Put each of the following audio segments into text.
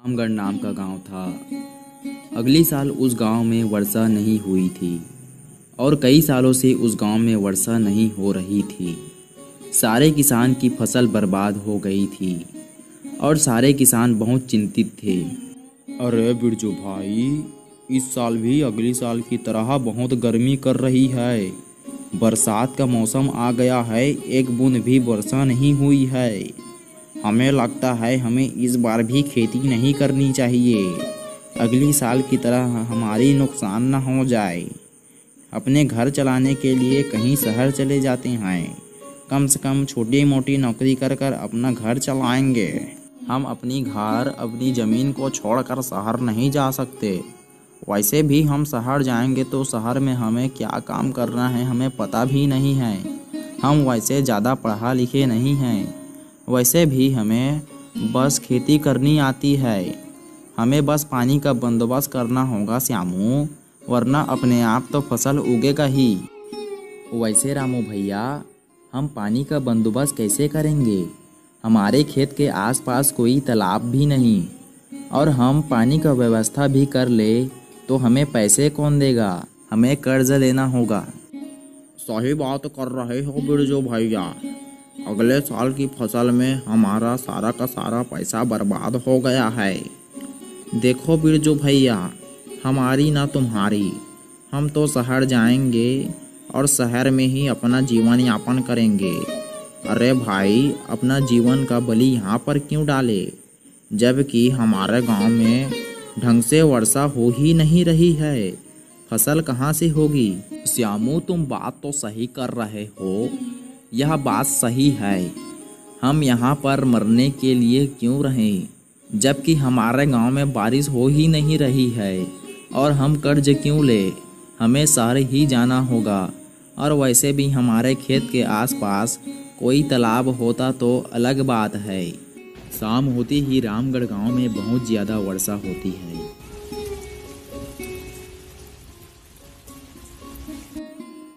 रामगढ़ नाम का गांव था। अगली साल उस गांव में वर्षा नहीं हुई थी और कई सालों से उस गांव में वर्षा नहीं हो रही थी। सारे किसान की फसल बर्बाद हो गई थी और सारे किसान बहुत चिंतित थे। अरे बिरजू भाई, इस साल भी अगली साल की तरह बहुत गर्मी कर रही है। बरसात का मौसम आ गया है, एक बूंद भी वर्षा नहीं हुई है। हमें लगता है हमें इस बार भी खेती नहीं करनी चाहिए। अगली साल की तरह हमारी नुकसान न हो जाए। अपने घर चलाने के लिए कहीं शहर चले जाते हैं। कम से कम छोटी मोटी नौकरी कर कर अपना घर चलाएंगे। हम अपनी ज़मीन को छोड़कर शहर नहीं जा सकते। वैसे भी हम शहर जाएंगे तो शहर में हमें क्या काम करना है हमें पता भी नहीं है। हम वैसे ज़्यादा पढ़ा लिखे नहीं हैं। वैसे भी हमें बस खेती करनी आती है। हमें बस पानी का बंदोबस्त करना होगा श्यामू, वरना अपने आप तो फसल उगेगा ही। वैसे रामू भैया, हम पानी का बंदोबस्त कैसे करेंगे? हमारे खेत के आसपास कोई तालाब भी नहीं, और हम पानी का व्यवस्था भी कर ले तो हमें पैसे कौन देगा? हमें कर्ज लेना होगा। सही बात कर रहे हो बिरजू भैया। अगले साल की फसल में हमारा सारा का सारा पैसा बर्बाद हो गया है। देखो बिरजू भैया, हमारी ना तुम्हारी, हम तो शहर जाएंगे और शहर में ही अपना जीवन यापन करेंगे। अरे भाई, अपना जीवन का बलि यहाँ पर क्यों डाले, जबकि हमारे गांव में ढंग से वर्षा हो ही नहीं रही है। फसल कहाँ से होगी? श्यामू, तुम बात तो सही कर रहे हो। यह बात सही है। हम यहाँ पर मरने के लिए क्यों रहें, जबकि हमारे गांव में बारिश हो ही नहीं रही है। और हम कर्ज क्यों ले? हमें शहर ही जाना होगा। और वैसे भी हमारे खेत के आसपास कोई तालाब होता तो अलग बात है। शाम होते ही रामगढ़ गांव में बहुत ज़्यादा वर्षा होती है।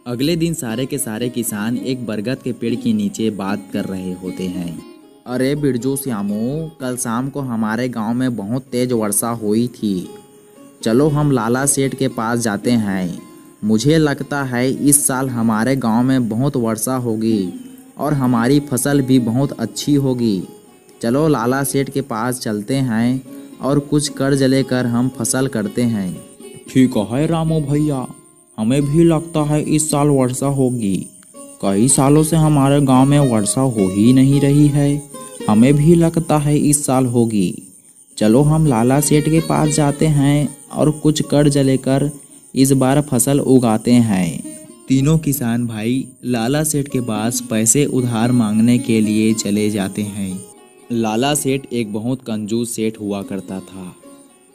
अगले दिन सारे के सारे किसान एक बरगद के पेड़ के नीचे बात कर रहे होते हैं। अरे बिरजू श्यामू, कल शाम को हमारे गांव में बहुत तेज वर्षा हुई थी। चलो हम लाला सेठ के पास जाते हैं। मुझे लगता है इस साल हमारे गांव में बहुत वर्षा होगी और हमारी फसल भी बहुत अच्छी होगी। चलो लाला सेठ के पास चलते हैं और कुछ कर्ज लेकर हम फसल करते हैं। ठीक है रामू भैया, हमें भी लगता है इस साल वर्षा होगी। कई सालों से हमारे गांव में वर्षा हो ही नहीं रही है। हमें भी लगता है इस साल होगी। चलो हम लाला सेठ के पास जाते हैं और कुछ कर्ज लेकर इस बार फसल उगाते हैं। तीनों किसान भाई लाला सेठ के पास पैसे उधार मांगने के लिए चले जाते हैं। लाला सेठ एक बहुत कंजूस सेठ हुआ करता था।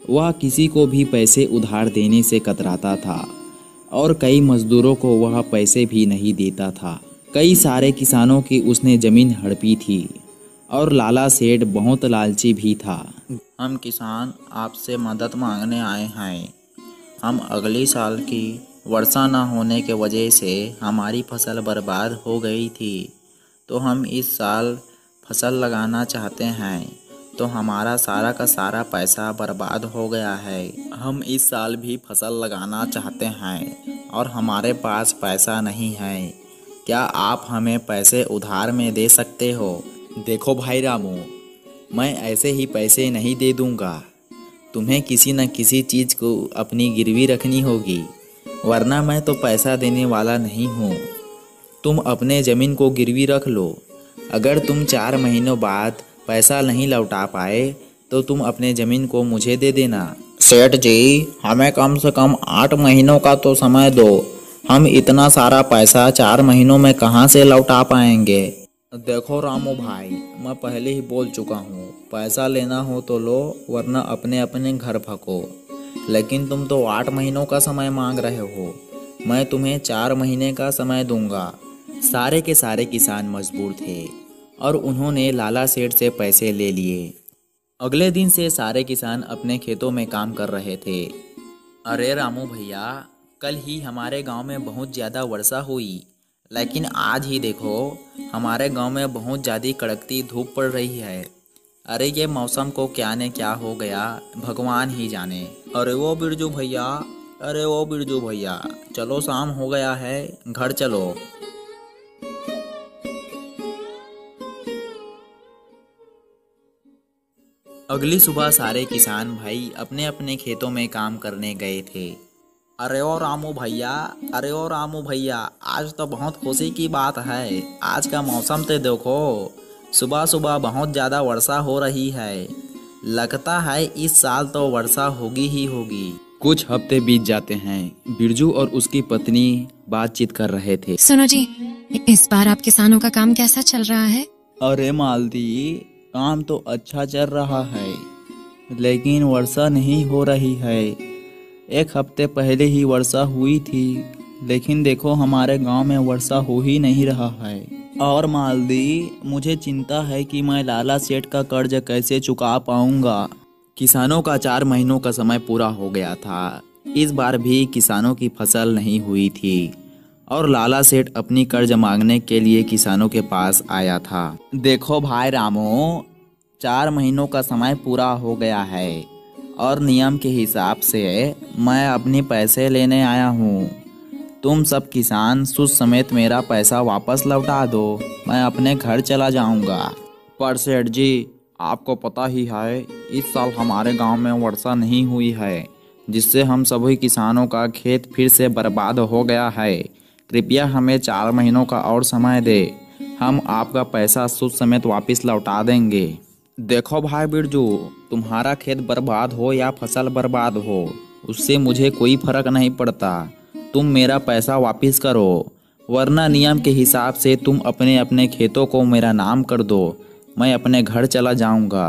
वह किसी को भी पैसे उधार देने से कतराता था और कई मजदूरों को वह पैसे भी नहीं देता था। कई सारे किसानों की उसने ज़मीन हड़पी थी और लाला सेठ बहुत लालची भी था। हम किसान आपसे मदद मांगने आए हैं। हम अगली साल की वर्षा न होने के वजह से हमारी फसल बर्बाद हो गई थी, तो हम इस साल फसल लगाना चाहते हैं, तो हमारा सारा का सारा पैसा बर्बाद हो गया है। हम इस साल भी फसल लगाना चाहते हैं और हमारे पास पैसा नहीं है। क्या आप हमें पैसे उधार में दे सकते हो? देखो भाई रामू, मैं ऐसे ही पैसे नहीं दे दूंगा। तुम्हें किसी न किसी चीज़ को अपनी गिरवी रखनी होगी, वरना मैं तो पैसा देने वाला नहीं हूँ। तुम अपने ज़मीन को गिरवी रख लो। अगर तुम 4 महीनों बाद पैसा नहीं लौटा पाए तो तुम अपने ज़मीन को मुझे दे देना। सेठ जी, हमें कम से कम 8 महीनों का तो समय दो। हम इतना सारा पैसा 4 महीनों में कहाँ से लौटा पाएंगे? देखो रामू भाई, मैं पहले ही बोल चुका हूँ, पैसा लेना हो तो लो, वरना अपने अपने घर भगो। लेकिन तुम तो 8 महीनों का समय मांग रहे हो। मैं तुम्हें 4 महीने का समय दूंगा। सारे के सारे किसान मजबूर थे और उन्होंने लाला सेठ से पैसे ले लिए। अगले दिन से सारे किसान अपने खेतों में काम कर रहे थे। अरे रामू भैया, कल ही हमारे गांव में बहुत ज़्यादा वर्षा हुई, लेकिन आज ही देखो हमारे गांव में बहुत ज़्यादा कड़कती धूप पड़ रही है। अरे ये मौसम को क्या ने क्या हो गया, भगवान ही जाने। अरे वो बिरजू भैया, अरे वो बिरजू भैया, चलो शाम हो गया है, घर चलो। अगली सुबह सारे किसान भाई अपने अपने खेतों में काम करने गए थे। अरे ओ रामू भैया, अरे ओ रामू भैया, आज तो बहुत खुशी की बात है। आज का मौसम तो देखो, सुबह सुबह बहुत ज़्यादा वर्षा हो रही है। लगता है इस साल तो वर्षा होगी ही होगी। कुछ हफ्ते बीत जाते हैं। बिरजू और उसकी पत्नी बातचीत कर रहे थे। सुनो जी, इस बार आप किसानों का काम कैसा चल रहा है? अरे मालती, काम तो अच्छा चल रहा है, लेकिन वर्षा नहीं हो रही है। एक हफ्ते पहले ही वर्षा हुई थी, लेकिन देखो हमारे गांव में वर्षा हो ही नहीं रहा है। और मालदी, मुझे चिंता है कि मैं लाला सेठ का कर्ज कैसे चुका पाऊंगा। किसानों का 4 महीनों का समय पूरा हो गया था। इस बार भी किसानों की फसल नहीं हुई थी और लाला सेठ अपनी कर्ज मांगने के लिए किसानों के पास आया था। देखो भाई रामू, 4 महीनों का समय पूरा हो गया है और नियम के हिसाब से मैं अपने पैसे लेने आया हूँ। तुम सब किसान सुद समेत मेरा पैसा वापस लौटा दो, मैं अपने घर चला जाऊँगा। पर सेठ जी, आपको पता ही है इस साल हमारे गांव में वर्षा नहीं हुई है, जिससे हम सभी किसानों का खेत फिर से बर्बाद हो गया है। कृपया हमें 4 महीनों का और समय दे, हम आपका पैसा सूद समेत वापस लौटा देंगे। देखो भाई बिरजू, तुम्हारा खेत बर्बाद हो या फसल बर्बाद हो, उससे मुझे कोई फर्क नहीं पड़ता। तुम मेरा पैसा वापस करो, वरना नियम के हिसाब से तुम अपने अपने खेतों को मेरा नाम कर दो। मैं अपने घर चला जाऊंगा।